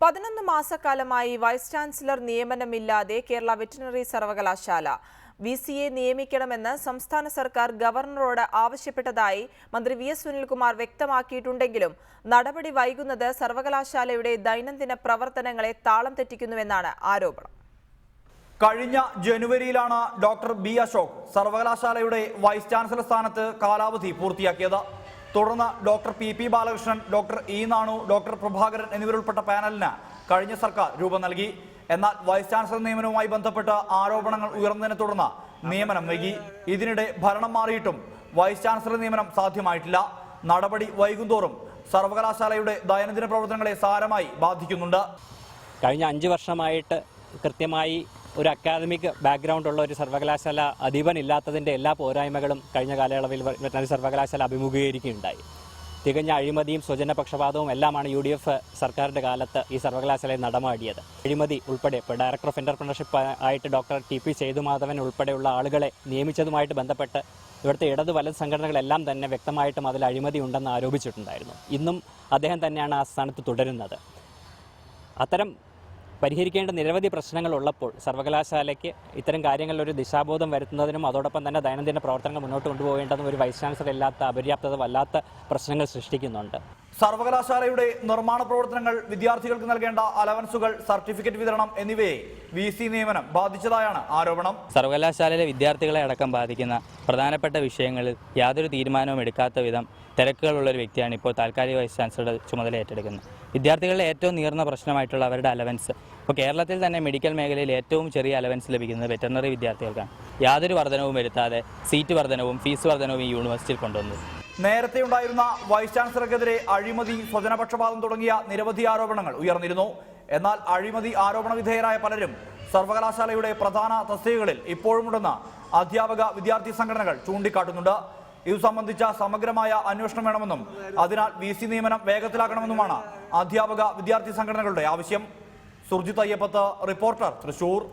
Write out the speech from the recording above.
11 മാസക്കാലമായി vice chancellor നിയമനമില്ലാതെ Kerala veterinary സർവകലാശാല വിസിയെ നിയമിക്കണമെന്ന് സംസ്ഥാന സർക്കാർ ഗവർണറോട് ആവശ്യപ്പെട്ടതായി മന്ത്രി വി.എസ്. സുനിൽകുമാർ വ്യക്തമാക്കിയിട്ടുണ്ടെങ്കിലും നടപടി വൈകുന്നത് സർവകലാശാലയുടെ ദൈനംദിന പ്രവർത്തനങ്ങളെ താളം തെറ്റിക്കുന്നുവെന്നാണ് ആരോപണം. കഴിഞ്ഞ ജനുവരിയിലാണ് ഡോക്ടർ ബി അശോക് സർവകലാശാലയുടെ വൈസ് ചാൻസലർ സ്ഥാനത്ത് കാലാവധി പൂർത്തിയാക്കിയത്. തുടർന്ന് doctor P Balakrishnan, doctor E Nanu, doctor Prabhakaran എന്നിവരുൾപ്പെട്ട പാനലിന് കഴിഞ്ഞ സർക്കാർ രൂപം നൽകി. എന്നാൽ വൈസ് ചാൻസലർ നിയമനവുമായി ബന്ധപ്പെട്ട് ആരോപണങ്ങൾ ഉയർന്നതിനെ തുടർന്ന് നിയമനം വൈകി. ഇതിനിടെ ഭരണം മാറിയിട്ടും വൈസ് ചാൻസലർ നിയമനം സാധ്യമായിട്ടില്ല. നടപടി വൈകുന്തോറും സർവകലാശാലയുടെ ദൈനംദിന പ്രവർത്തനങ്ങളെ സാരമായി ബാധിക്കുന്നുണ്ട്. കഴിഞ്ഞ 5 വർഷമായിട്ട് കൃത്യമായി ഒരു അക്കാദമിക് ബാക്ക്ഗ്രൗണ്ട് ഉള്ള ഒരു സർവകലാശാല അധീപൻ ഇല്ലാത്തതിൻ്റെ എല്ലാ പോരായ്മകളും കഴിഞ്ഞ കാലയളവിൽ വെറ്ററിനറി സർവകലാശാല അഭിമുഖീകരിക്കുകയുണ്ടായി. തികഞ്ഞ അഴിമതിയും സ്വജനപക്ഷപാതവും എല്ലാമാണ് UDF സർക്കാരിൻ്റെ കാലത്ത് ഈ സർവകലാശാലയിൽ നടമാടിയത്. അഴിമതി ഉൾപ്പെടെ ഇപ്പോൾ ഡയറക്ടർ ഓഫ് എൻ്റർപ്രണർഷിപ്പ് ആയിട്ട് ഡോക്ടർ TP സേതുമാധവൻ ഉൾപ്പെടെയുള്ള ആളുകളെ നിയമിച്ചതുമായിട്ട് ബന്ധപ്പെട്ട് ഇവിടുത്തെ ഇടത് വലത് സംഘടനകളെല്ലാം തന്നെ വ്യക്തമായിട്ടും അതിൽ അഴിമതി ഉണ്ടെന്ന് ആരോപിച്ചിട്ടുണ്ടായിരുന്നു. ഇന്നും അദ്ദേഹം തന്നെയാണ് ആ സ്ഥാനത്ത് തുടരുന്നത്. അത്തരം പരിഹരിക്കേണ്ട നിരവധി പ്രശ്നങ്ങൾ ഉള്ളപ്പോൾ സർവകലാശാലയ്ക്ക് ഇത്തരം കാര്യങ്ങളിലൊരു ദിശാബോധം വരുത്തുന്നതിനും അതോടൊപ്പം തന്നെ ദൈനംദിന പ്രവർത്തനങ്ങൾ മുന്നോട്ട് കൊണ്ടുപോകേണ്ടതും ഒരു വൈസ് ചാൻസലർ ഇല്ലാത്ത അപര്യാപ്തത വല്ലാത്ത പ്രശ്നങ്ങൾ സൃഷ്ടിക്കുന്നുണ്ട്. സർവകലാശാലയുടെ നിർമ്മാണ പ്രവർത്തനങ്ങൾ, വിദ്യാർത്ഥികൾക്ക് നൽകേണ്ട അലവൻസുകൾ, സർട്ടിഫിക്കറ്റ് വിതരണം എന്നിവയെ VC നിയമനം ബാധിച്ചതായാണ് ആരോപണം. സർവകലാശാലയിലെ വിദ്യാർത്ഥികളെ അടക്കം ബാധിക്കുന്ന പ്രധാനപ്പെട്ട വിഷയങ്ങളിൽ യാതൊരു തീരുമാനവും എടുക്കാത്ത വിധം തിരക്കുകളുള്ള ഒരു വ്യക്തിയാണ് ഇപ്പോൾ താൽക്കാലിക വൈസ് ചാൻസലറുടെ ചുമതല ഏറ്റെടുക്കുന്നത്. വിദ്യാർത്ഥികളുടെ ഏറ്റവും നീർന്ന പ്രശ്നമായിട്ടുള്ള അവരുടെ അലവൻസ്, ഇപ്പോൾ കേരളത്തിൽ തന്നെ മെഡിക്കൽ മേഖലയിൽ ഏറ്റവും ചെറിയ അലവൻസ് ലഭിക്കുന്നത് വെറ്ററിനറി വിദ്യാർത്ഥികൾക്കാണ്. യാതൊരു വർധനവും വരുത്താതെ സീറ്റ് വർധനവും ഫീസ് വർധനവും ഈ യൂണിവേഴ്സിറ്റിയിൽ കൊണ്ടുവന്നു. നേരത്തെ ഉണ്ടായിരുന്ന വൈസ് ചാൻസലർക്കെതിരെ അഴിമതി, സ്വജനപക്ഷപാതം തുടങ്ങിയ നിരവധി ആരോപണങ്ങൾ ഉയർന്നിരുന്നു. എന്നാൽ അഴിമതി ആരോപണ വിധേയരായ പലരും സർവകലാശാലയുടെ പ്രധാന തസ്തികകളിൽ ഇപ്പോഴുമുണ്ടെന്ന് അധ്യാപക വിദ്യാർത്ഥി സംഘടനകൾ ചൂണ്ടിക്കാട്ടുന്നുണ്ട്. ഇതു സംബന്ധിച്ച സമഗ്രമായ അന്വേഷണം വേണമെന്നും അതിനാൽ VC നിയമനം വേഗത്തിലാക്കണമെന്നുമാണ് അധ്യാപക വിദ്യാർത്ഥി സംഘടനകളുടെ ആവശ്യം. സുർജിത് അയ്യപ്പത്ത്, റിപ്പോർട്ടർ, തൃശൂർ.